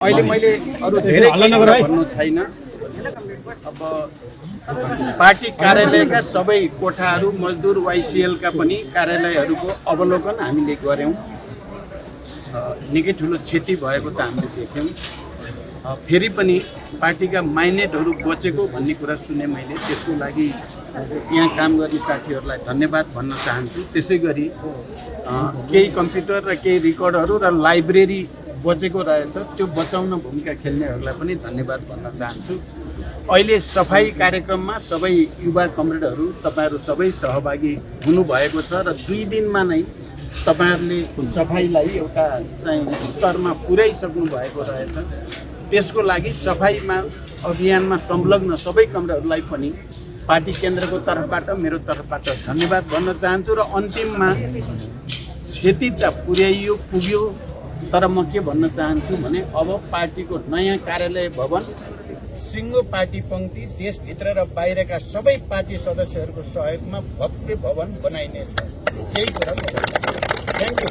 अहिले मैले अरु धेरै भन्नु छैन। अब पार्टी कार्यालयका सबै कोठाहरू मजदुर वाइसिएलका पनि कार्यालयहरूको अवलोकन हामीले गर्यौं। निकै ठुलो क्षति भएको त हामीले देख्यौं। फेरि पनि पार्टीका माइनेटहरू बचेको भन्ने कुरा सुने मैले। त्यसको लागि यहाँ काम गर्ने साथीहरूलाई धन्यवाद भन्न चाहन्छु। त्यसैगरी केही कम्प्युटर र केही रेकर्डहरू र लाइब्रेरी बचेको रहेछ, त्यो बचाउन भूमिका खेल्नेहरूलाई पनि धन्यवाद भन्न चाहन्छु। अहिले सफाई कार्यक्रममा सबै युवा कमरेडहरू तपाईहरु सबै सहभागी हुनुभएको छ र 2 दिनमा नै तपाईहरुले सफाईलाई एउटा चाहिँ स्तरमा पुर्याइसक्नु भएको रहेछ। त्यसको लागि सफाईमा अभियानमा संलग्न सबै कमरेडहरूलाई पनि पार्टी केन्द्रको तर्फबाट मेरो तर्फबाट धन्यवाद भन्न चाहन्छु। र अन्तिममा क्षति त पुर्याइयो पुग्यो, तर म के भन्न चाहन्छु भने अब पार्टीको नयाँ कार्यालय भवन सिङ्गो पार्टी पंक्ति देशभित्र र बाहिरका सबै पार्टी सदस्यहरूको सहयोगमा भव्य भवन बनाइनेछ। यही कुरा थ्यांक यू।